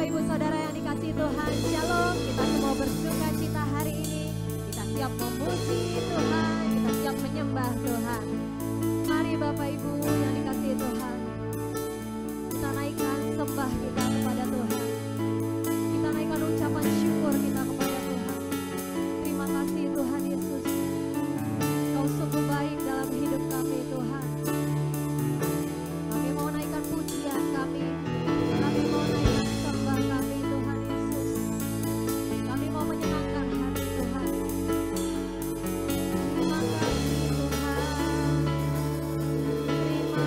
Bapak Ibu Saudara yang dikasihi Tuhan, Shalom. Kita semua bersuka cita hari ini. Kita siap memuji Tuhan, kita siap menyembah Tuhan. Mari Bapak Ibu yang dikasihi Tuhan, kita naikkan sembah kita kepada Tuhan. Kita naikkan ucapan syukur kita kepada Tuhan. Terima kasih Tuhan Yesus, Kau sungguh baik dalam hidup kami Tuhan. Kami mau naikkan pujian kami mau naikkan sembah kami Tuhan Yesus. Kami mau menyenangkan hati Tuhan. Terima kasih Tuhan. Terima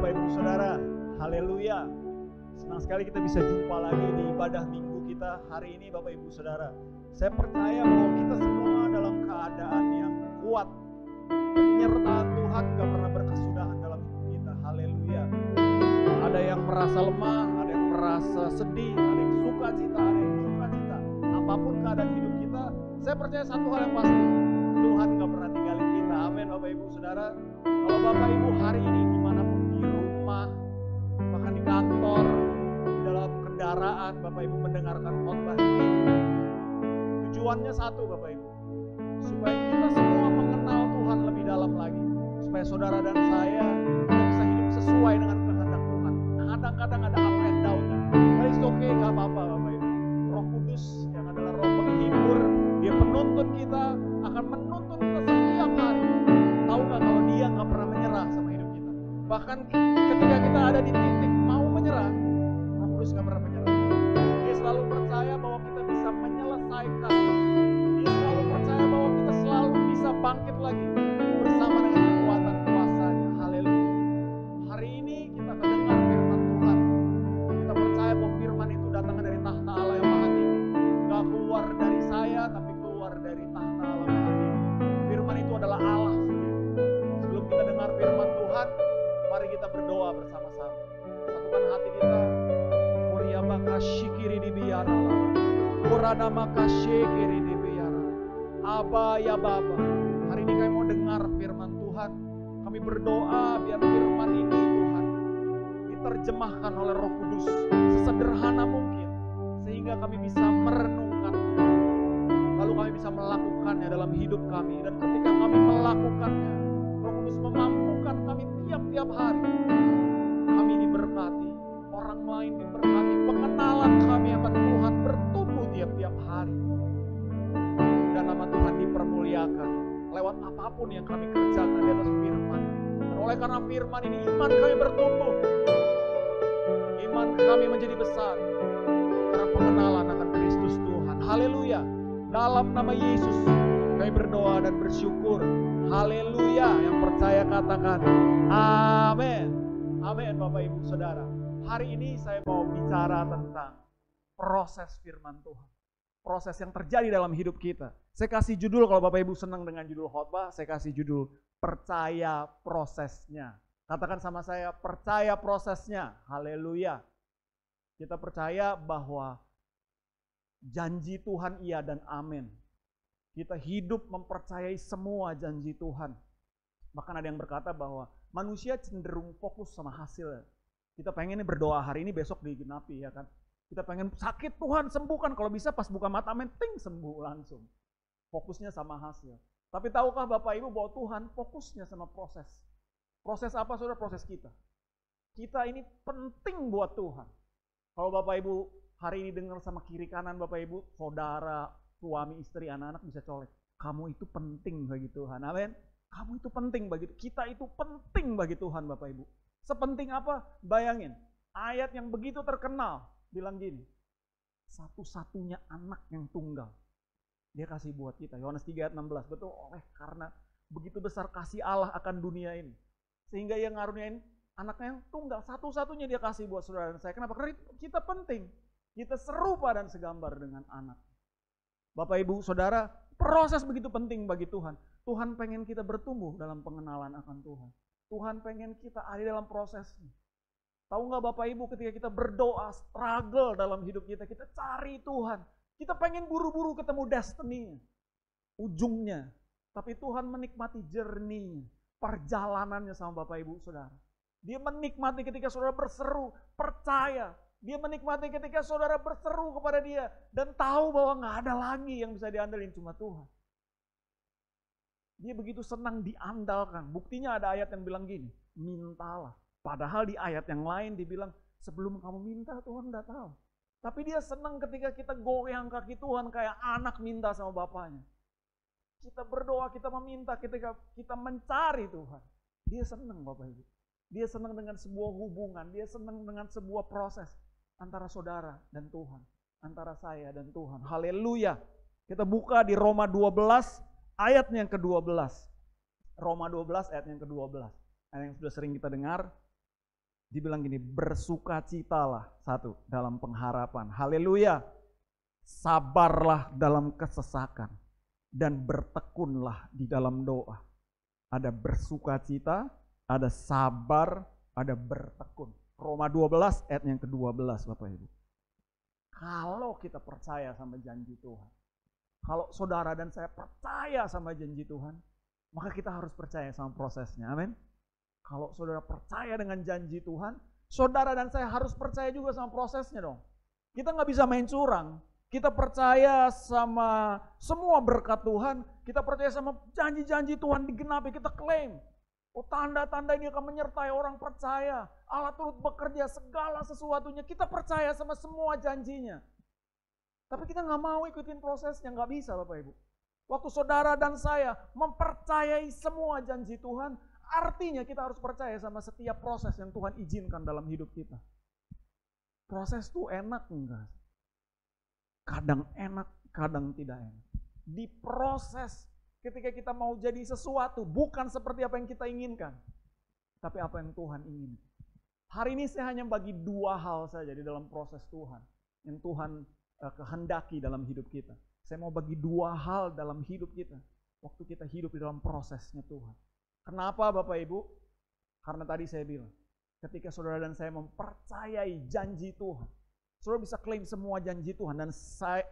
Bapak Ibu Saudara. Haleluya. Senang sekali kita bisa jumpa lagi di ibadah minggu kita hari ini Bapak Ibu Saudara. Saya percaya bahwa kita semua dalam keadaan yang kuat. Penyertaan Tuhan gak pernah berkesudahan dalam hidup kita. Haleluya. Ada yang merasa lemah, ada yang merasa sedih, ada yang suka cita, ada yang duka cita. Apapun keadaan hidup kita, saya percaya satu hal yang pasti, Tuhan gak pernah tinggalin kita. Amin Bapak Ibu Saudara. Kalau Bapak Ibu hari ini dimanapun, di rumah, bahkan di kantor, di dalam kendaraan, Bapak Ibu mendengarkan khotbah ini, tujuannya satu Bapak Ibu, supaya kita semua mengenal Tuhan lebih dalam lagi, supaya saudara dan saya kita bisa hidup sesuai dengan kehendak Tuhan. Kadang-kadang ada up and down, but it's okay, gak apa-apa Bapak Ibu. Roh Kudus yang adalah roh penghibur, dia menuntun kita, akan menuntun kita setiap hari. Tahu gak kalau dia gak pernah menyerah sama hidup kita. Bahkan ketika kita ada di titik mau menyerah, Roh Kudus gak pernah menyerah. Dia selalu percaya bahwa kita bisa menyelesaikan. Dia selalu percaya bahwa kita selalu bisa bangkit lagi bersama dengan kekuatan kuasa-Nya. Haleluya. Hari ini kita akan dengar firman Tuhan. Kita percaya bahwa firman itu datang dari tahta Allah yang Maha Tinggi. Gak keluar dari saya, tapi keluar dari tahta Allah Maha Tinggi. Firman itu adalah Allah sendiri. Sebelum kita dengar firman Tuhan, mari kita berdoa bersama-sama. Satukan hati kita. Kuriabaka syikiri dibiara. Kurana maka syikiri dibiara. Aba ya Bapa. Hari ini kami mau dengar firman Tuhan. Kami berdoa biar firman ini Tuhan diterjemahkan oleh Roh Kudus sesederhana mungkin, sehingga kami bisa merenungkannya, lalu kami bisa melakukannya dalam hidup kami. Dan ketika kami melakukannya, Roh Kudus memampukan kami tiap-tiap hari. Kami diberkati, orang lain diberkati, pengenalan kami akan Tuhan bertumbuh tiap-tiap hari, dan nama Tuhan dipermuliakan lewat apapun yang kami kerjakan di atas firman. Dan oleh karena firman ini, iman kami bertumbuh, iman kami menjadi besar karena pengenalan akan Kristus Tuhan. Haleluya. Dalam nama Yesus kami berdoa dan bersyukur. Haleluya. Yang percaya katakan amin. Amin Bapak Ibu Saudara. Hari ini saya mau bicara tentang proses firman Tuhan. Proses yang terjadi dalam hidup kita. Saya kasih judul, kalau Bapak Ibu senang dengan judul khotbah, saya kasih judul percaya prosesnya. Katakan sama saya, percaya prosesnya. Haleluya. Kita percaya bahwa janji Tuhan iya dan amin. Kita hidup mempercayai semua janji Tuhan. Bahkan ada yang berkata bahwa manusia cenderung fokus sama hasil. Kita pengen berdoa hari ini, besok digenapi, ya kan. Kita pengen sakit, Tuhan sembuhkan. Kalau bisa pas buka mata, amin, ting, sembuh langsung. Fokusnya sama hasil. Tapi tahukah Bapak Ibu bahwa Tuhan fokusnya sama proses. Proses apa saudara? Proses kita. Kita ini penting buat Tuhan. Kalau Bapak Ibu hari ini dengar sama kiri kanan Bapak Ibu, saudara, suami, istri, anak-anak bisa colek. Kamu itu penting bagi Tuhan. Amin. Kamu itu penting bagi kita, itu penting bagi Tuhan Bapak Ibu. Sepenting apa? Bayangin, ayat yang begitu terkenal bilang gini, satu-satunya anak yang tunggal dia kasih buat kita. Yohanes 3 ayat 16. Betul, oleh karena begitu besar kasih Allah akan dunia ini, sehingga ia ngaruniain anaknya yang tunggal, satu-satunya dia kasih buat saudara dan saya. Kenapa? Karena kita penting, kita serupa dan segambar dengan anak. Bapak Ibu Saudara, proses begitu penting bagi Tuhan. Tuhan pengen kita bertumbuh dalam pengenalan akan Tuhan. Tuhan pengen kita ada dalam prosesnya. Tahu nggak Bapak Ibu, ketika kita berdoa, struggle dalam hidup kita, kita cari Tuhan. Kita pengen buru-buru ketemu destiny-nya, ujungnya. Tapi Tuhan menikmati journey-nya, perjalanannya sama Bapak Ibu Saudara. Dia menikmati ketika saudara berseru, percaya. Dia menikmati ketika saudara berseru kepada dia dan tahu bahwa nggak ada lagi yang bisa diandalkan, cuma Tuhan. Dia begitu senang diandalkan. Buktinya ada ayat yang bilang gini, mintalah. Padahal di ayat yang lain dibilang, sebelum kamu minta Tuhan udah tahu. Tapi dia senang ketika kita goyang kaki Tuhan kayak anak minta sama bapaknya. Kita berdoa, kita meminta ketika kita mencari Tuhan. Dia senang Bapak Ibu. Dia senang dengan sebuah hubungan, dia senang dengan sebuah proses antara saudara dan Tuhan. Antara saya dan Tuhan. Haleluya. Kita buka di Roma 12 ayat yang ke-12. Roma 12 ayat yang ke-12. Ayat yang sudah sering kita dengar. Dibilang gini, bersukacitalah satu dalam pengharapan. Haleluya. Sabarlah dalam kesesakan dan bertekunlah di dalam doa. Ada bersukacita, ada sabar, ada bertekun. Roma 12 ayat yang ke-12 Bapak Ibu. Kalau kita percaya sama janji Tuhan, kalau saudara dan saya percaya sama janji Tuhan, maka kita harus percaya sama prosesnya. Amin. Kalau saudara percaya dengan janji Tuhan, saudara dan saya harus percaya juga sama prosesnya dong. Kita nggak bisa main curang. Kita percaya sama semua berkat Tuhan, kita percaya sama janji-janji Tuhan digenapi, kita klaim. Oh, tanda-tanda ini akan menyertai orang percaya. Allah turut bekerja segala sesuatunya. Kita percaya sama semua janjinya. Tapi kita nggak mau ikutin prosesnya, nggak bisa Bapak Ibu. Waktu saudara dan saya mempercayai semua janji Tuhan, artinya kita harus percaya sama setiap proses yang Tuhan izinkan dalam hidup kita. Proses itu enak enggak? Kadang enak, kadang tidak enak. Di proses ketika kita mau jadi sesuatu, bukan seperti apa yang kita inginkan, tapi apa yang Tuhan ingin. Hari ini saya hanya bagi dua hal saja di dalam proses Tuhan, yang Tuhan kehendaki dalam hidup kita. Saya mau bagi dua hal dalam hidup kita, waktu kita hidup di dalam prosesnya Tuhan. Kenapa Bapak Ibu? Karena tadi saya bilang, ketika saudara dan saya mempercayai janji Tuhan, saudara bisa klaim semua janji Tuhan dan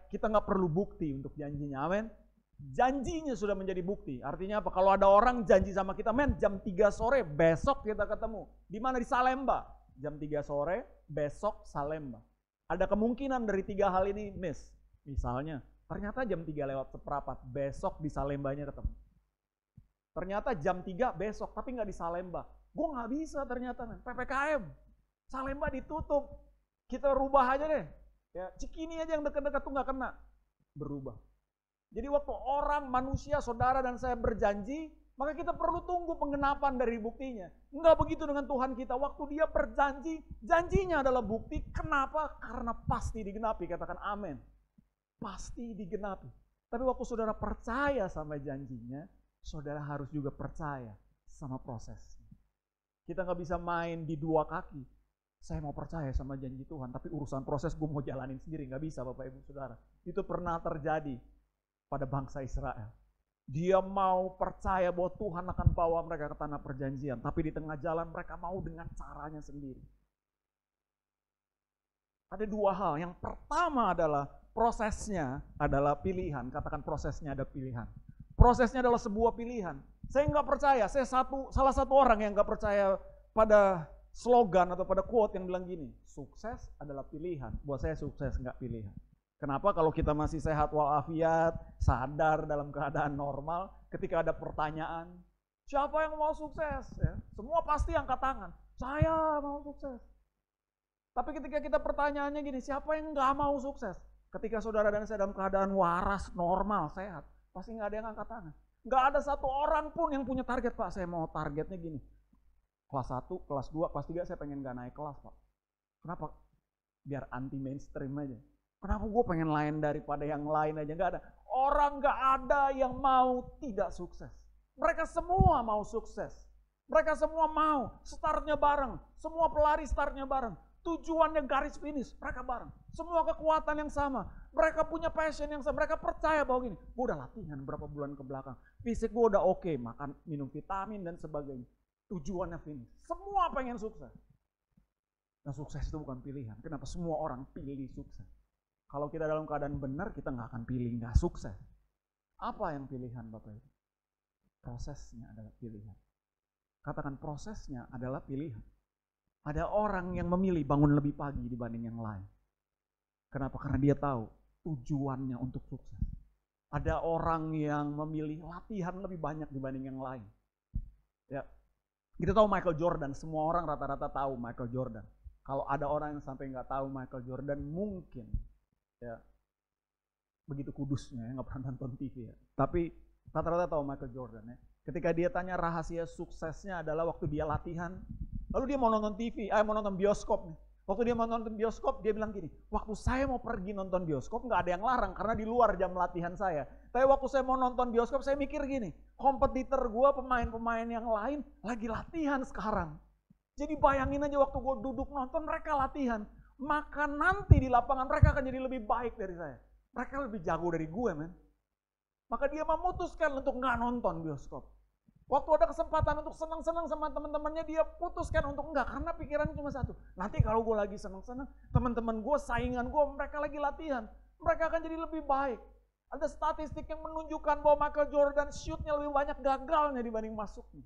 kita nggak perlu bukti untuk janjinya, amin. Janjinya sudah menjadi bukti. Artinya apa? Kalau ada orang janji sama kita, men, jam 3 sore besok kita ketemu. Di mana? Di Salemba. Jam 3 sore besok Salemba. Ada kemungkinan dari 3 hal ini miss. Misalnya, ternyata jam 3 lewat seperempat, besok di Salembanya ketemu. Ternyata jam 3 besok, tapi nggak di Salemba. Gue nggak bisa ternyata, men. PPKM. Salemba ditutup. Kita rubah aja deh. Ya, Cikini aja yang dekat-dekat tuh nggak kena. Berubah. Jadi waktu orang, manusia, saudara dan saya berjanji, maka kita perlu tunggu penggenapan dari buktinya. Enggak begitu dengan Tuhan kita. Waktu dia berjanji, janjinya adalah bukti. Kenapa? Karena pasti digenapi. Katakan amin. Pasti digenapi. Tapi waktu saudara percaya sama janjinya, saudara harus juga percaya sama prosesnya. Kita nggak bisa main di dua kaki. Saya mau percaya sama janji Tuhan, tapi urusan proses gue mau jalanin sendiri. Nggak bisa Bapak Ibu Saudara. Itu pernah terjadi pada bangsa Israel. Dia mau percaya bahwa Tuhan akan bawa mereka ke tanah perjanjian, tapi di tengah jalan mereka mau dengan caranya sendiri. Ada dua hal. Yang pertama adalah prosesnya adalah pilihan. Katakan prosesnya ada pilihan. Prosesnya adalah sebuah pilihan. Saya nggak percaya. Saya salah satu orang yang nggak percaya pada slogan atau pada quote yang bilang gini, sukses adalah pilihan. Buat saya sukses nggak pilihan. Kenapa? Kalau kita masih sehat walafiat, sadar dalam keadaan normal, ketika ada pertanyaan, siapa yang mau sukses? Ya, semua pasti angkat tangan. Saya mau sukses. Tapi ketika kita pertanyaannya gini, siapa yang nggak mau sukses? Ketika saudara dan saya dalam keadaan waras, normal, sehat, pasti nggak ada yang angkat tangan. Nggak ada satu orang pun yang punya target, Pak. Saya mau targetnya gini. Kelas 1, kelas 2, kelas 3 saya pengen nggak naik kelas, Pak. Kenapa? Biar anti mainstream aja. Kenapa gue pengen lain daripada yang lain aja? Gak ada. Orang gak ada yang mau tidak sukses. Mereka semua mau sukses. Mereka semua mau startnya bareng. Semua pelari startnya bareng. Tujuannya garis finish, mereka bareng. Semua kekuatan yang sama. Mereka punya passion yang sama. Mereka percaya bahwa gini, gue udah latihan berapa bulan ke belakang. Fisik gue udah oke, makan, minum vitamin dan sebagainya. Tujuannya finish. Semua pengen sukses. Nah, sukses itu bukan pilihan. Kenapa semua orang pilih sukses? Kalau kita dalam keadaan benar, kita nggak akan pilih nggak sukses. Apa yang pilihan Bapak Ibu? Prosesnya adalah pilihan. Katakan prosesnya adalah pilihan. Ada orang yang memilih bangun lebih pagi dibanding yang lain. Kenapa? Karena dia tahu tujuannya untuk sukses. Ada orang yang memilih latihan lebih banyak dibanding yang lain. Ya, kita tahu Michael Jordan. Semua orang rata-rata tahu Michael Jordan. Kalau ada orang yang sampai nggak tahu Michael Jordan, mungkin ya begitu kudusnya ya, nggak pernah nonton TV ya. Tapi rata-rata tahu Michael Jordan ya. Ketika dia tanya rahasia suksesnya adalah waktu dia latihan, lalu dia mau nonton TV, mau nonton bioskop nih. Waktu dia mau nonton bioskop, dia bilang gini, waktu saya mau pergi nonton bioskop nggak ada yang larang karena di luar jam latihan saya. Tapi waktu saya mau nonton bioskop, saya mikir gini, kompetitor gue, pemain-pemain yang lain lagi latihan sekarang. Jadi bayangin aja waktu gue duduk nonton mereka latihan. Maka nanti di lapangan mereka akan jadi lebih baik dari saya. Mereka lebih jago dari gue, men. Maka dia memutuskan untuk nggak nonton bioskop. Waktu ada kesempatan untuk senang-senang sama teman-temannya, dia putuskan untuk enggak. Karena pikirannya cuma satu. Nanti kalau gue lagi senang-senang, teman-teman gue, saingan gue, mereka lagi latihan. Mereka akan jadi lebih baik. Ada statistik yang menunjukkan bahwa Michael Jordan shootnya lebih banyak gagalnya dibanding masuknya.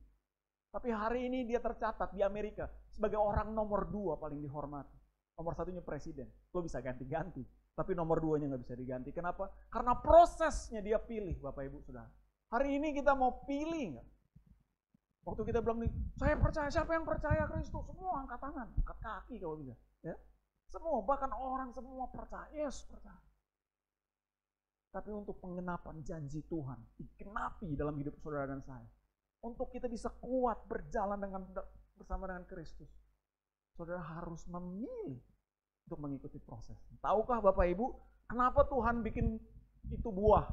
Tapi hari ini dia tercatat di Amerika sebagai orang nomor 2 paling dihormati. Nomor 1-nya presiden. Lo bisa ganti-ganti. Tapi nomor 2-nya gak bisa diganti. Kenapa? Karena prosesnya dia pilih, Bapak Ibu Saudara. Hari ini kita mau pilih gak? Waktu kita bilang nih, saya percaya, siapa yang percaya Kristus? Semua angkat tangan, angkat kaki kalau bisa. Ya? Semua, bahkan orang semua percaya. Yes, percaya. Tapi untuk pengenapan janji Tuhan, dikenapi dalam hidup saudara dan saya. Untuk kita bisa kuat berjalan bersama dengan Kristus. Saudara harus memilih untuk mengikuti proses. Tahukah Bapak Ibu, kenapa Tuhan bikin itu buah,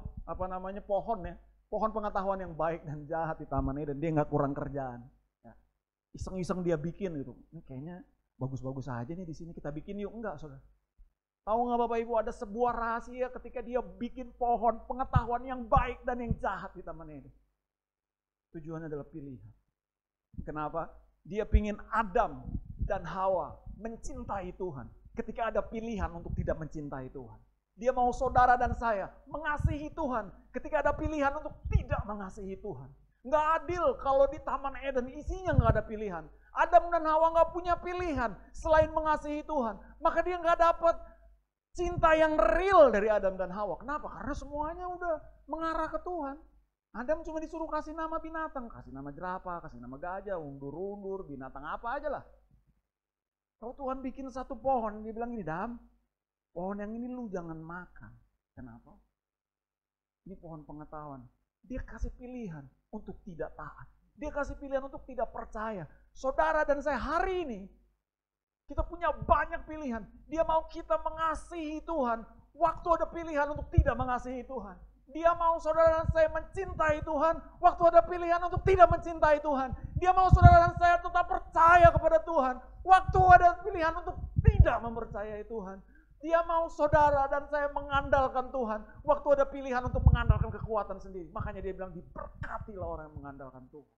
pohon ya. Pohon pengetahuan yang baik dan jahat di Taman Eden, dia nggak kurang kerjaan. Ya. Iseng-iseng dia bikin gitu. Ini kayaknya bagus-bagus aja nih di sini, kita bikin yuk. Enggak, saudara. Tahu nggak Bapak Ibu, ada sebuah rahasia ketika dia bikin pohon pengetahuan yang baik dan yang jahat di Taman Eden. Tujuannya adalah pilihan. Kenapa? Dia pingin Adam dan Hawa mencintai Tuhan. Ketika ada pilihan untuk tidak mencintai Tuhan. Dia mau saudara dan saya mengasihi Tuhan. Ketika ada pilihan untuk tidak mengasihi Tuhan. Nggak adil kalau di Taman Eden isinya nggak ada pilihan. Adam dan Hawa nggak punya pilihan selain mengasihi Tuhan. Maka dia nggak dapat cinta yang real dari Adam dan Hawa. Kenapa? Karena semuanya udah mengarah ke Tuhan. Adam cuma disuruh kasih nama binatang, kasih nama jerapah, kasih nama gajah, undur-undur, binatang apa aja lah. Kalau Tuhan bikin satu pohon, dia bilang gini, Adam, pohon yang ini lu jangan makan. Kenapa? Ini pohon pengetahuan. Dia kasih pilihan untuk tidak taat. Dia kasih pilihan untuk tidak percaya. Saudara dan saya hari ini, kita punya banyak pilihan. Dia mau kita mengasihi Tuhan. Waktu ada pilihan untuk tidak mengasihi Tuhan. Dia mau saudara dan saya mencintai Tuhan. Waktu ada pilihan untuk tidak mencintai Tuhan. Dia mau saudara dan saya tetap percaya kepada Tuhan. Waktu ada pilihan untuk tidak mempercayai Tuhan. Dia mau saudara dan saya mengandalkan Tuhan. Waktu ada pilihan untuk mengandalkan kekuatan sendiri. Makanya dia bilang diberkatilah orang yang mengandalkan Tuhan.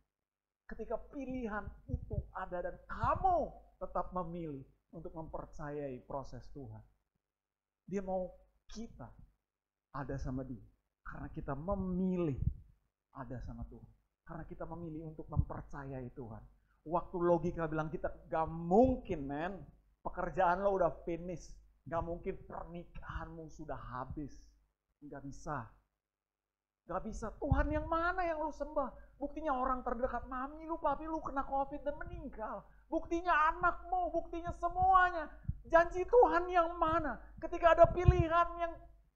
Ketika pilihan itu ada dan kamu tetap memilih untuk mempercayai proses Tuhan. Dia mau kita ada sama dia. Karena kita memilih ada sama Tuhan. Karena kita memilih untuk mempercayai Tuhan. Waktu logika bilang kita gak mungkin men. Pekerjaan lo udah finish. Gak mungkin pernikahanmu sudah habis. Gak bisa. Gak bisa. Tuhan yang mana yang lu sembah? Buktinya orang terdekat. Mami lu, papi lu kena COVID dan meninggal. Buktinya anakmu, buktinya semuanya. Janji Tuhan yang mana? Ketika ada pilihan yang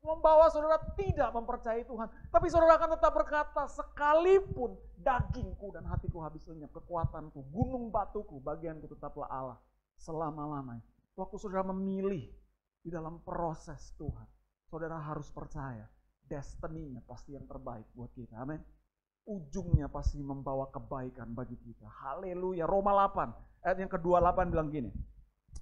membawa saudara tidak mempercayai Tuhan. Tapi saudara akan tetap berkata, sekalipun dagingku dan hatiku habis lenyap, kekuatanku, gunung batuku, bagianku tetaplah Allah selama-lamanya. Waktu saudara memilih di dalam proses Tuhan, saudara harus percaya, destiny-nya pasti yang terbaik buat kita. Amin. Ujungnya pasti membawa kebaikan bagi kita. Haleluya. Roma 8, ayat yang ke-28 bilang gini.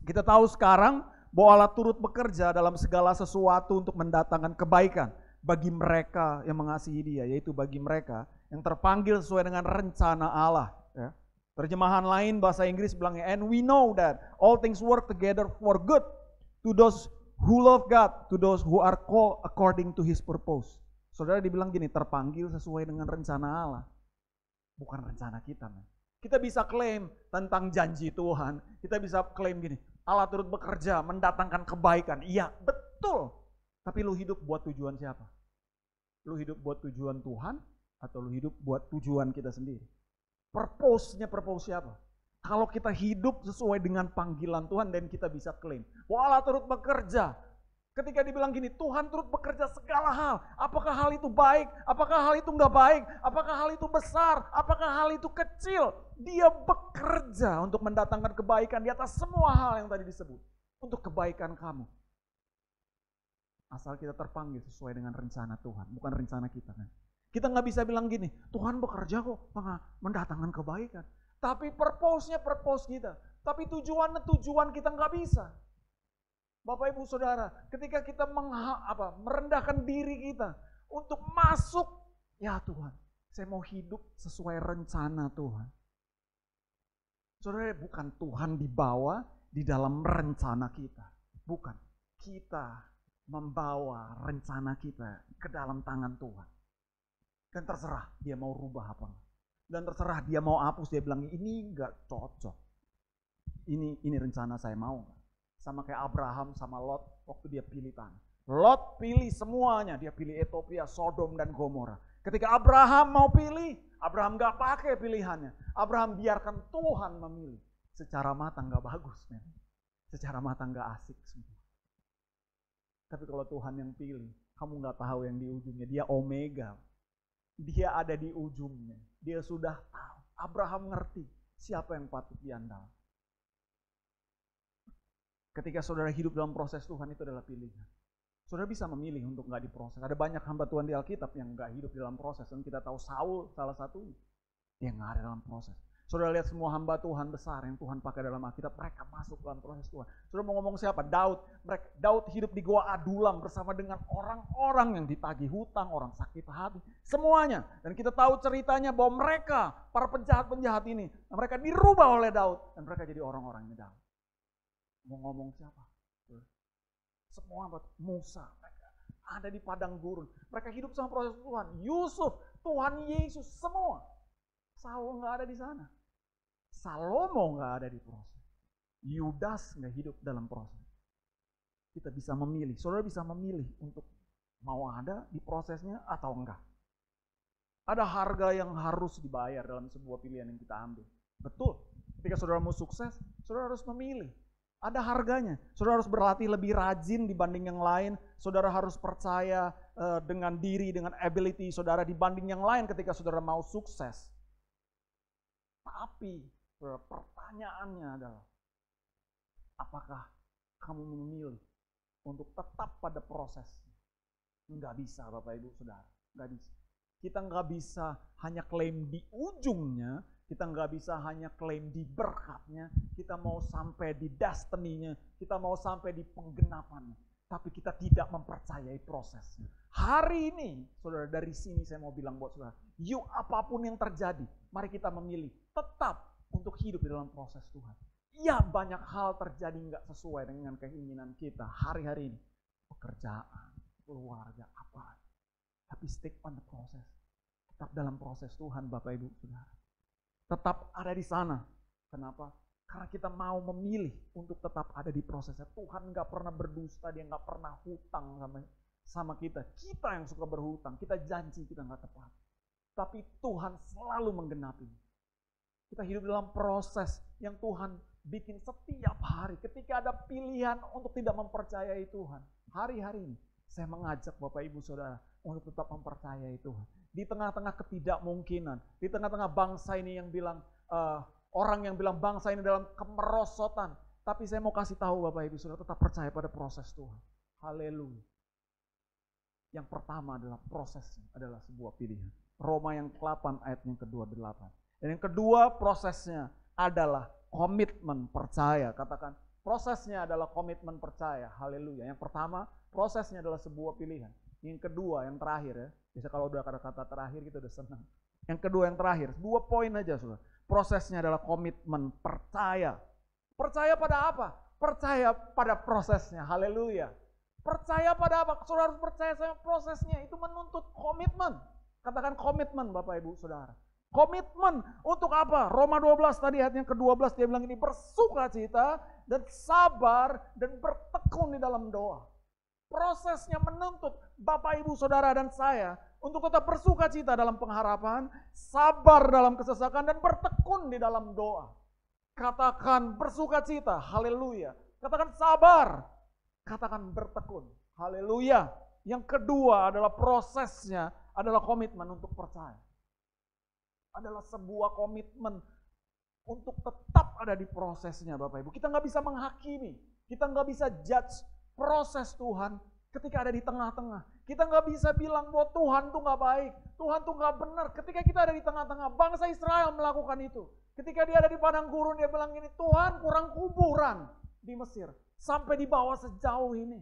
Kita tahu sekarang bahwa Allah turut bekerja dalam segala sesuatu untuk mendatangkan kebaikan bagi mereka yang mengasihi Dia, yaitu bagi mereka yang terpanggil sesuai dengan rencana Allah. Ya. Terjemahan lain bahasa Inggris bilangnya, and we know that all things work together for good to those who love God, to those who are called according to His purpose. Saudara dibilang gini, terpanggil sesuai dengan rencana Allah, bukan rencana kita. Man. Kita bisa klaim tentang janji Tuhan, kita bisa klaim gini, Allah turut bekerja mendatangkan kebaikan. Iya, betul. Tapi lu hidup buat tujuan siapa? Lu hidup buat tujuan Tuhan atau lu hidup buat tujuan kita sendiri? Purpose-nya purpose siapa? Kalau kita hidup sesuai dengan panggilan Tuhan dan kita bisa klaim bahwa Allah turut bekerja. Ketika dibilang gini, Tuhan turut bekerja segala hal. Apakah hal itu baik? Apakah hal itu enggak baik? Apakah hal itu besar? Apakah hal itu kecil? Dia bekerja untuk mendatangkan kebaikan di atas semua hal yang tadi disebut. Untuk kebaikan kamu. Asal kita terpanggil sesuai dengan rencana Tuhan, bukan rencana kita. Kan? Kita nggak bisa bilang gini, Tuhan bekerja kok mendatangkan kebaikan. Tapi purpose-nya purpose kita. Tapi tujuan kita nggak bisa. Bapak Ibu Saudara, ketika kita merendahkan diri kita untuk masuk, ya Tuhan, saya mau hidup sesuai rencana Tuhan. Saudara, bukan Tuhan dibawa di dalam rencana kita. Bukan. Kita membawa rencana kita ke dalam tangan Tuhan. Dan terserah dia mau rubah apa. Dan terserah dia mau hapus, dia bilang ini enggak cocok. Ini rencana saya mau. Sama kayak Abraham sama Lot waktu dia pilih tanah. Lot pilih semuanya, dia pilih Ethiopia, Sodom dan Gomora. Ketika Abraham mau pilih, Abraham gak pakai pilihannya. Abraham biarkan Tuhan memilih. Secara mata gak bagus, memang. Secara mata gak asik semua. Tapi kalau Tuhan yang pilih, kamu gak tahu yang di ujungnya. Dia Omega. Dia ada di ujungnya. Dia sudah tahu. Abraham ngerti siapa yang patut diandalkan. Ketika saudara hidup dalam proses Tuhan, itu adalah pilihan. Saudara bisa memilih untuk nggak diproses. Ada banyak hamba Tuhan di Alkitab yang nggak hidup dalam proses. Dan kita tahu Saul salah satunya. Dia nggak ada dalam proses. Saudara lihat semua hamba Tuhan besar yang Tuhan pakai dalam Alkitab. Mereka masuk dalam proses Tuhan. Saudara mau ngomong siapa? Daud. Daud hidup di Gua Adulam bersama dengan orang-orang yang ditagih hutang, orang sakit hati. Semuanya. Dan kita tahu ceritanya bahwa mereka, para penjahat-penjahat ini, mereka dirubah oleh Daud. Dan mereka jadi orang-orangnya Daud. Mau ngomong siapa? Semua Musa, mereka ada di padang gurun. Mereka hidup sama proses Tuhan. Yusuf, Tuhan Yesus, semua. Saul nggak ada di sana. Salomo nggak ada di proses. Yudas nggak hidup dalam proses. Kita bisa memilih. Saudara bisa memilih untuk mau ada di prosesnya atau enggak. Ada harga yang harus dibayar dalam sebuah pilihan yang kita ambil. Betul. Ketika saudara mau sukses, saudara harus memilih. Ada harganya. Saudara harus berlatih lebih rajin dibanding yang lain. Saudara harus percaya dengan diri, dengan ability saudara dibanding yang lain ketika saudara mau sukses. Tapi pertanyaannya adalah, apakah kamu memilih untuk tetap pada proses? Nggak bisa Bapak Ibu Saudara. Nggak bisa. Kita nggak bisa hanya klaim di ujungnya. Kita nggak bisa hanya klaim di berkatnya, kita mau sampai di destiny-nya, kita mau sampai di penggenapannya. Tapi kita tidak mempercayai prosesnya. Hari ini, saudara, dari sini saya mau bilang buat saudara, yuk apapun yang terjadi, mari kita memilih tetap untuk hidup di dalam proses Tuhan. Ya banyak hal terjadi nggak sesuai dengan keinginan kita hari-hari ini. Pekerjaan, keluarga, apa. Tapi stick on the process. Tetap dalam proses Tuhan Bapak Ibu Saudara. Tetap ada di sana. Kenapa? Karena kita mau memilih untuk tetap ada di prosesnya. Tuhan nggak pernah berdusta, dia nggak pernah hutang sama kita. Kita yang suka berhutang, kita janji kita nggak tepat. Tapi Tuhan selalu menggenapi. Kita hidup dalam proses yang Tuhan bikin setiap hari. Ketika ada pilihan untuk tidak mempercayai Tuhan, hari-hari ini saya mengajak Bapak Ibu Saudara untuk tetap mempercayai Tuhan. Di tengah-tengah ketidakmungkinan, di tengah-tengah bangsa ini yang bilang, orang yang bilang bangsa ini dalam kemerosotan. Tapi saya mau kasih tahu Bapak Ibu Saudara, tetap percaya pada proses Tuhan. Haleluya. Yang pertama adalah prosesnya adalah sebuah pilihan. Roma yang ke-8 ayat yang ke-28. Dan yang kedua prosesnya adalah komitmen percaya. Katakan, prosesnya adalah komitmen percaya. Haleluya. Yang pertama, prosesnya adalah sebuah pilihan. Yang kedua, yang terakhir ya. Biasa kalau udah kata-kata terakhir kita udah senang. Yang kedua, yang terakhir. 2 poin aja saudara. Prosesnya adalah komitmen percaya. Percaya pada apa? Percaya pada prosesnya. Haleluya. Percaya pada apa? Saudara harus percaya sama prosesnya. Itu menuntut komitmen. Katakan komitmen Bapak Ibu Saudara. Komitmen untuk apa? Roma 12 tadi ayat yang ke-12 dia bilang ini, bersukacita dan sabar dan bertekun di dalam doa. Prosesnya menuntut Bapak Ibu Saudara dan saya untuk tetap bersukacita dalam pengharapan, sabar dalam kesesakan dan bertekun di dalam doa. Katakan bersukacita, haleluya. Katakan sabar, katakan bertekun, haleluya. Yang kedua adalah prosesnya adalah komitmen untuk percaya. Adalah sebuah komitmen untuk tetap ada di prosesnya Bapak Ibu. Kita nggak bisa menghakimi, kita nggak bisa judge proses Tuhan ketika ada di tengah-tengah. Kita nggak bisa bilang bahwa Tuhan tuh nggak baik, Tuhan tuh nggak benar. Ketika kita ada di tengah-tengah, bangsa Israel melakukan itu. Ketika dia ada di padang gurun, dia bilang gini, Tuhan kurang kuburan di Mesir. Sampai di bawah sejauh ini.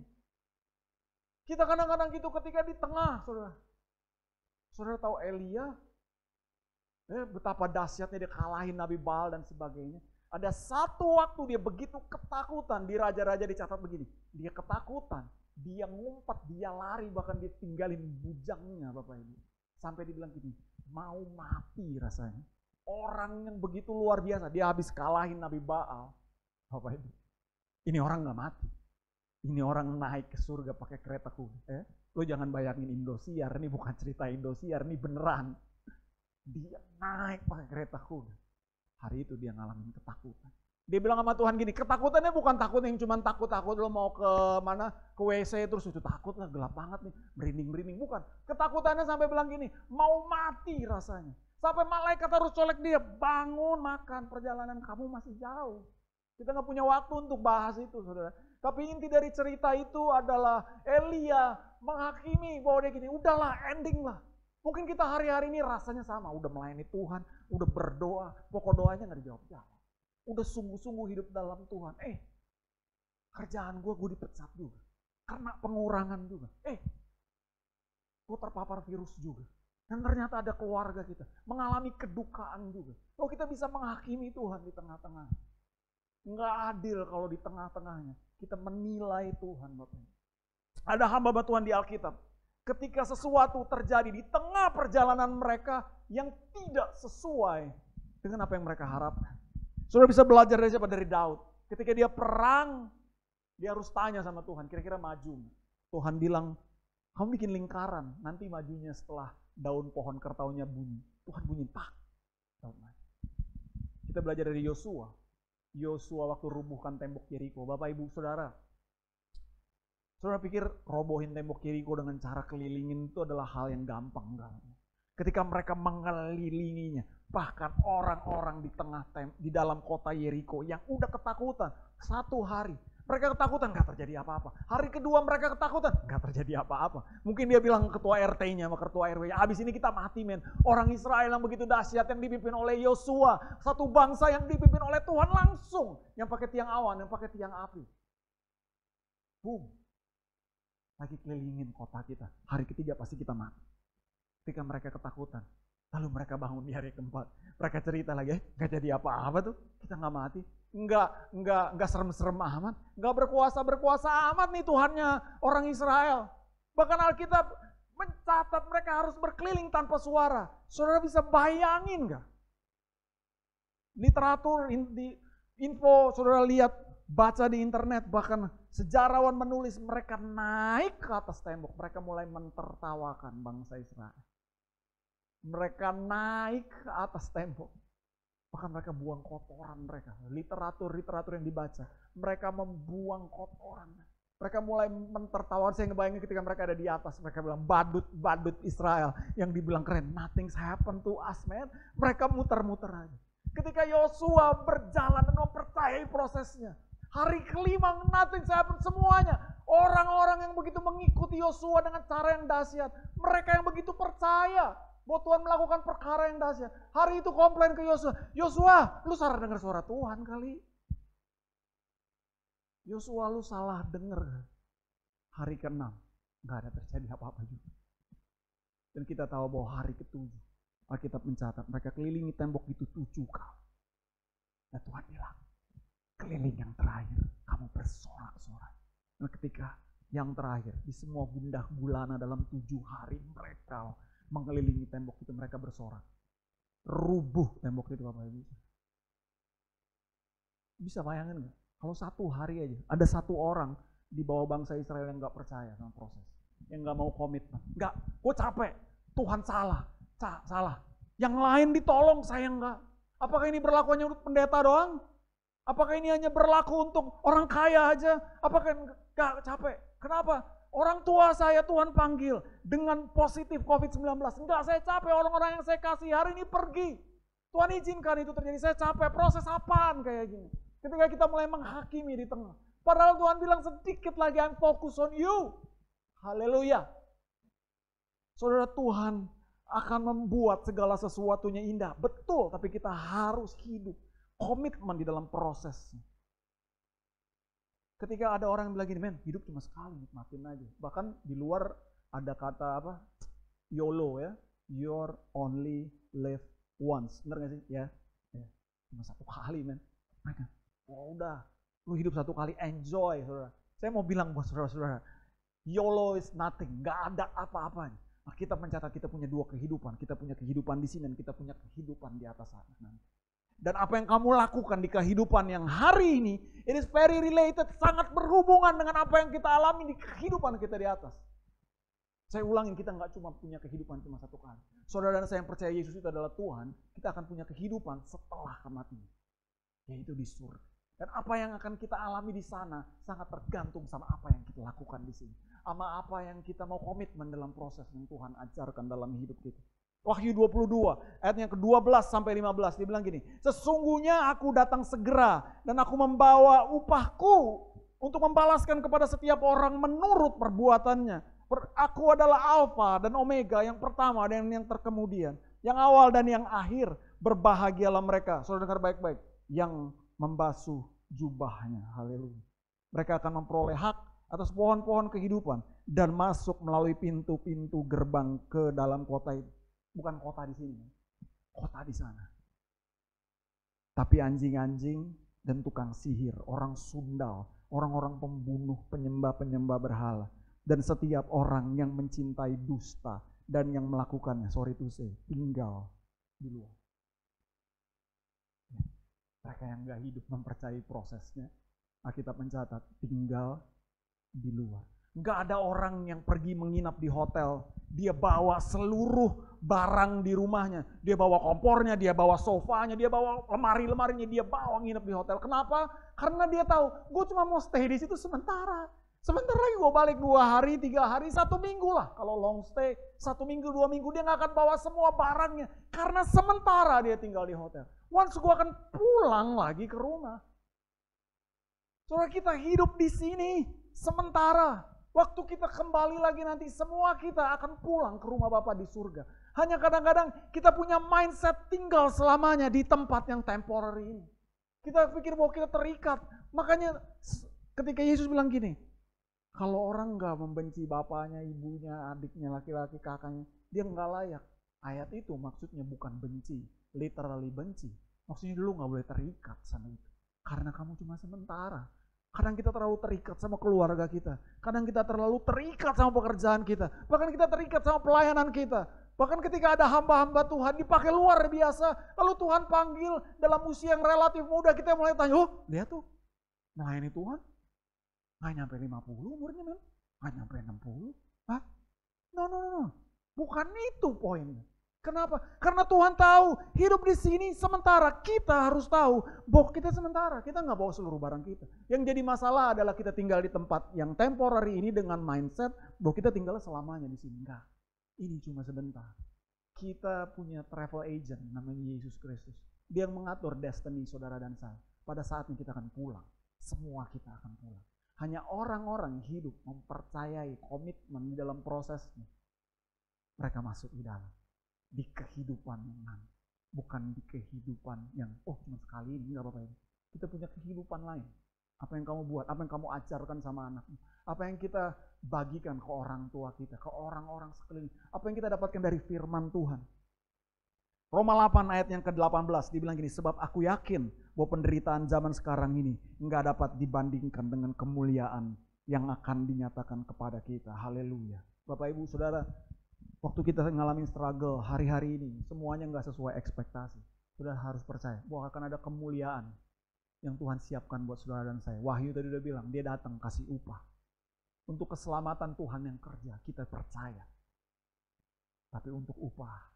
Kita kadang-kadang gitu ketika di tengah, saudara. Saudara tahu Elia? Betapa dahsyatnya dia kalahin Nabi Baal dan sebagainya. Ada satu waktu dia begitu ketakutan, di Raja-Raja dicatat begini. Dia ketakutan, dia ngumpet, dia lari, bahkan dia tinggalin bujangnya Bapak Ibu. Sampai dibilang gini, mau mati rasanya. Orang yang begitu luar biasa, dia habis kalahin Nabi Baal. Bapak Ibu, ini orang gak mati. Ini orang naik ke surga pakai kereta kuda. Lo jangan bayangin Indosiar, ini bukan cerita Indosiar, ini beneran. Dia naik pakai kereta kuda. Hari itu dia ngalamin ketakutan. Dia bilang sama Tuhan gini, ketakutannya bukan takut yang cuma takut-takut lo mau ke mana, ke WC terus itu takut lah, gelap banget nih, merinding-merinding. Bukan, ketakutannya sampai bilang gini, mau mati rasanya. Sampai malaikat harus colek dia, bangun makan, perjalanan kamu masih jauh. Kita gak punya waktu untuk bahas itu saudara. Tapi inti dari cerita itu adalah Elia menghakimi bahwa dia gini, udahlah ending lah. Mungkin kita hari-hari ini rasanya sama, udah melayani Tuhan, udah berdoa, pokok doanya gak dijawab-jawab. Udah sungguh-sungguh hidup dalam Tuhan. Kerjaan gue dipecat juga. Karena pengurangan juga. Gue terpapar virus juga. Dan ternyata ada keluarga kita mengalami kedukaan juga. Kalau kita bisa menghakimi Tuhan di tengah-tengah. Nggak adil kalau di tengah-tengahnya kita menilai Tuhan. Ada hamba Tuhan di Alkitab. Ketika sesuatu terjadi di tengah perjalanan mereka yang tidak sesuai dengan apa yang mereka harapkan. Sudah bisa belajar dari siapa? Dari Daud. Ketika dia perang, dia harus tanya sama Tuhan, kira-kira maju. Tuhan bilang, kamu bikin lingkaran, nanti majunya setelah daun pohon kertaunya bunyi. Tuhan bunyi, pak. Daud maju. Kita belajar dari Yosua. Yosua waktu rubuhkan tembok Yeriko. Bapak, Ibu, Saudara. Saudara pikir robohin tembok Yeriko dengan cara kelilingin itu adalah hal yang gampang? Enggak. Ketika mereka mengelilinginya, bahkan orang-orang di dalam kota Yeriko yang udah ketakutan, satu hari mereka ketakutan, gak terjadi apa-apa. Hari kedua mereka ketakutan, gak terjadi apa-apa. Mungkin dia bilang ke ketua RT-nya sama ketua RW-nya, abis ini kita mati men. Orang Israel yang begitu dahsyat yang dipimpin oleh Yosua, satu bangsa yang dipimpin oleh Tuhan langsung, yang pakai tiang awan, yang pakai tiang api. Boom. Lagi kelilingin kota kita. Hari ketiga pasti kita mati. Ketika mereka ketakutan. Lalu mereka bangun di hari keempat. Mereka cerita lagi, gak jadi apa-apa tuh. Kita gak mati. Enggak serem-serem amat. Enggak berkuasa amat nih Tuhannya orang Israel. Bahkan Alkitab mencatat mereka harus berkeliling tanpa suara. Saudara bisa bayangin gak? Literatur, info saudara lihat, baca di internet, bahkan sejarawan menulis mereka naik ke atas tembok. Mereka mulai mentertawakan bangsa Israel. Mereka naik ke atas tembok. Bahkan mereka buang kotoran mereka. Literatur yang dibaca. Mereka membuang kotoran. Mereka mulai mentertawakan. Saya ngebayangin ketika mereka ada di atas. Mereka bilang badut Israel. Yang dibilang keren. Nothing's happened to us man. Mereka muter-muter aja. Ketika Yosua berjalan dan mempercayai prosesnya. Hari kelima nothing's happened semuanya. Orang-orang yang begitu mengikuti Yosua dengan cara yang dahsyat. Mereka yang begitu percaya bahwa Tuhan melakukan perkara yang dahsyat. Hari itu komplain ke Yosua. Yosua, lu salah dengar suara Tuhan kali. Yosua, lu salah dengar. Hari ke-6, gak ada terjadi apa-apa juga. Dan kita tahu bahwa hari ke-7, Alkitab mencatat, mereka kelilingi tembok itu 7 kali. Dan Tuhan bilang, keliling yang terakhir, kamu bersorak-sorai. Dan ketika yang terakhir, di semua gundah gulana dalam 7 hari mereka mengelilingi tembok itu, mereka bersorak. Rubuh tembok itu Bapak Ibu. Bisa bayangin gak? Kalau satu hari aja, ada satu orang di bawah bangsa Israel yang gak percaya sama proses. Yang gak mau komitmen. Enggak, gue capek. Tuhan salah. Salah. Yang lain ditolong, saya enggak. Apakah ini berlaku hanya untuk pendeta doang? Apakah ini hanya berlaku untuk orang kaya aja? Apakah enggak capek? Kenapa? Orang tua saya Tuhan panggil dengan positif COVID-19. Enggak, saya capek, orang-orang yang saya kasih hari ini pergi. Tuhan izinkan itu terjadi, saya capek. Proses apaan kayak gini? Ketika kita mulai menghakimi di tengah. Padahal Tuhan bilang sedikit lagi, I'm focus on you. Haleluya. Saudara, Tuhan akan membuat segala sesuatunya indah. Betul, tapi kita harus hidup. Komitmen di dalam prosesnya. Ketika ada orang yang bilang gini, men, hidup cuma sekali, nikmatin aja. Bahkan di luar ada kata apa? YOLO ya. You're only live once. Bener gak sih? Ya. Cuma satu kali, men. Mereka, udah. Lu hidup satu kali, enjoy, saudara. Saya mau bilang buat saudara-saudara, YOLO is nothing. Gak ada apa-apanya. Nah, kita mencatat kita punya dua kehidupan. Kita punya kehidupan di sini dan kita punya kehidupan di atas sana nanti. Dan apa yang kamu lakukan di kehidupan yang hari ini, it is very related, sangat berhubungan dengan apa yang kita alami di kehidupan kita di atas. Saya ulangin, kita nggak cuma punya kehidupan cuma satu kali. Saudara dan saya yang percaya Yesus itu adalah Tuhan, kita akan punya kehidupan setelah kematian, yaitu di surga. Dan apa yang akan kita alami di sana sangat tergantung sama apa yang kita lakukan di sini. Sama apa yang kita mau komitmen dalam proses yang Tuhan ajarkan dalam hidup kita. Wahyu 22 ayat yang ke-12 sampai 15 dia bilang gini, sesungguhnya aku datang segera dan aku membawa upahku untuk membalaskan kepada setiap orang menurut perbuatannya. Aku adalah Alfa dan Omega, yang pertama dan yang terkemudian, yang awal dan yang akhir. Berbahagialah mereka, saudara dengar baik-baik, yang membasuh jubahnya. Haleluya. Mereka akan memperoleh hak atas pohon-pohon kehidupan dan masuk melalui pintu-pintu gerbang ke dalam kota itu. Bukan kota di sini, kota di sana. Tapi anjing-anjing dan tukang sihir, orang sundal, orang-orang pembunuh, penyembah-penyembah berhala, dan setiap orang yang mencintai dusta dan yang melakukannya, sorry to say, tinggal di luar. Mereka yang gak hidup mempercayai prosesnya, Alkitab mencatat tinggal di luar. Gak ada orang yang pergi menginap di hotel, dia bawa seluruh barang di rumahnya. Dia bawa kompornya, dia bawa sofanya, dia bawa lemari-lemarinya, dia bawa nginep di hotel. Kenapa? Karena dia tahu, gue cuma mau stay di situ sementara. Sebentar lagi gue balik 2 hari, 3 hari, 1 minggu lah. Kalau long stay, 1 minggu, 2 minggu, dia gak akan bawa semua barangnya. Karena sementara dia tinggal di hotel. Once gue akan pulang lagi ke rumah. Saudara, kita hidup di sini sementara. Waktu kita kembali lagi nanti, semua kita akan pulang ke rumah Bapa di surga. Hanya kadang-kadang kita punya mindset tinggal selamanya di tempat yang temporary ini. Kita pikir bahwa kita terikat. Makanya ketika Yesus bilang gini, kalau orang gak membenci bapaknya, ibunya, adiknya, laki-laki, kakaknya, dia gak layak. Ayat itu maksudnya bukan benci, literally benci. Maksudnya lu gak boleh terikat sama itu. Karena kamu cuma sementara. Kadang kita terlalu terikat sama keluarga kita. Kadang kita terlalu terikat sama pekerjaan kita. Bahkan kita terikat sama pelayanan kita. Bahkan ketika ada hamba-hamba Tuhan dipakai luar biasa. Lalu Tuhan panggil dalam usia yang relatif muda. Kita mulai tanya, oh lihat tuh, melayani Tuhan. Nggak nyampe 50 umurnya, men. Nggak nyampe 60. Hah? No. Bukan itu poinnya. Kenapa? Karena Tuhan tahu hidup di sini sementara. Kita harus tahu bahwa kita sementara. Kita nggak bawa seluruh barang kita. Yang jadi masalah adalah kita tinggal di tempat yang temporary ini dengan mindset bahwa kita tinggal selamanya di sini. Enggak. Ini cuma sebentar. Kita punya travel agent namanya Yesus Kristus. Dia yang mengatur destiny saudara dan saya. Pada saatnya kita akan pulang. Semua kita akan pulang. Hanya orang-orang yang hidup mempercayai komitmen di dalam prosesnya. Mereka masuk di dalam. Di kehidupan yang nanti. Bukan di kehidupan yang, oh cuma sekali ini, gak apa-apa ini. Kita punya kehidupan lain. Apa yang kamu buat, apa yang kamu ajarkan sama anakmu. Apa yang kita bagikan ke orang tua kita, ke orang-orang sekeliling. Apa yang kita dapatkan dari firman Tuhan. Roma 8 ayat yang ke-18 dibilang gini, sebab aku yakin bahwa penderitaan zaman sekarang ini gak dapat dibandingkan dengan kemuliaan yang akan dinyatakan kepada kita. Haleluya. Bapak Ibu Saudara, waktu kita ngalamin struggle hari-hari ini, semuanya gak sesuai ekspektasi. Saudara harus percaya bahwa akan ada kemuliaan yang Tuhan siapkan buat saudara dan saya. Wahyu tadi udah bilang, dia datang kasih upah. Untuk keselamatan Tuhan yang kerja, kita percaya. Tapi untuk upah.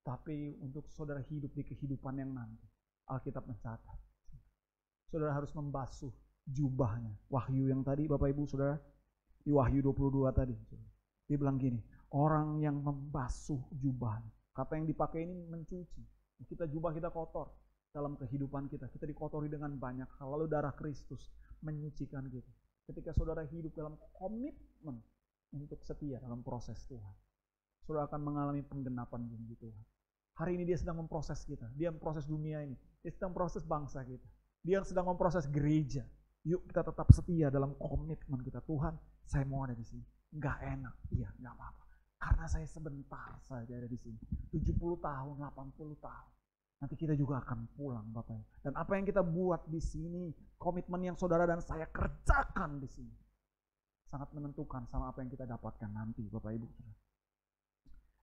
Tapi untuk saudara hidup di kehidupan yang nanti. Alkitab mencatat. Saudara harus membasuh jubahnya. Wahyu yang tadi Bapak Ibu Saudara, di Wahyu 22 tadi. Dia bilang gini, orang yang membasuh jubahnya. Kata yang dipakai ini mencuci. Kita jubah kita kotor dalam kehidupan kita. Kita dikotori dengan banyak hal. Lalu darah Kristus menyucikan kita. Ketika saudara hidup dalam komitmen untuk setia dalam proses Tuhan. saudara akan mengalami penggenapan janji Tuhan. Hari ini dia sedang memproses kita, dia memproses dunia ini, dia sedang memproses bangsa kita, dia sedang memproses gereja. Yuk kita tetap setia dalam komitmen kita. Tuhan, saya mau ada di sini. Nggak enak, iya nggak apa-apa. Karena saya sebentar saja ada di sini. 70 tahun, 80 tahun. Nanti kita juga akan pulang Bapak. Dan apa yang kita buat di sini, komitmen yang saudara dan saya kerjakan di sini, sangat menentukan sama apa yang kita dapatkan nanti Bapak Ibu.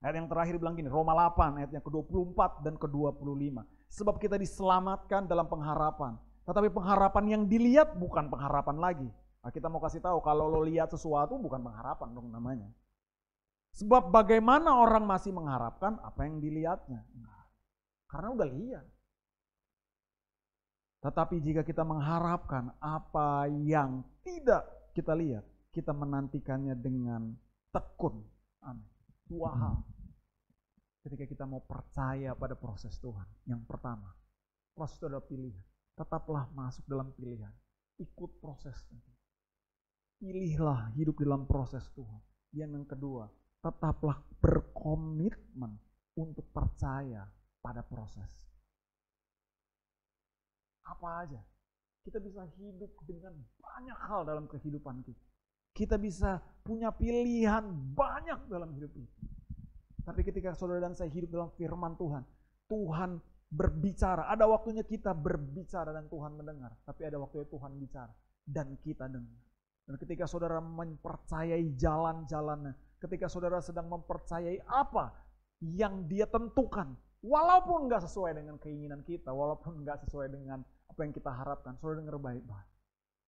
Ayat yang terakhir bilang gini, Roma 8 ayat yang ke-24 dan ke-25. Sebab kita diselamatkan dalam pengharapan. Tetapi pengharapan yang dilihat bukan pengharapan lagi. Nah, kita mau kasih tahu kalau lo lihat sesuatu bukan pengharapan dong namanya. Sebab bagaimana orang masih mengharapkan apa yang dilihatnya? Nah, karena udah lihat. Tetapi jika kita mengharapkan apa yang tidak kita lihat, kita menantikannya dengan tekun. Amin. Dua hal. Ketika kita mau percaya pada proses Tuhan. Yang pertama, proses itu adalah pilihan. Tetaplah masuk dalam pilihan. Ikut prosesnya. Pilihlah hidup dalam proses Tuhan. Yang kedua, tetaplah berkomitmen untuk percaya pada proses. Apa aja? Kita bisa hidup dengan banyak hal dalam kehidupan kita. Kita bisa punya pilihan banyak dalam hidup ini. Tapi ketika saudara dan saya hidup dalam firman Tuhan, Tuhan berbicara. Ada waktunya kita berbicara dan Tuhan mendengar. Tapi ada waktunya Tuhan bicara dan kita dengar. Dan ketika saudara mempercayai jalan-jalannya, ketika saudara sedang mempercayai apa yang dia tentukan, walaupun nggak sesuai dengan keinginan kita, walaupun nggak sesuai dengan apa yang kita harapkan, saudara dengar baik-baik.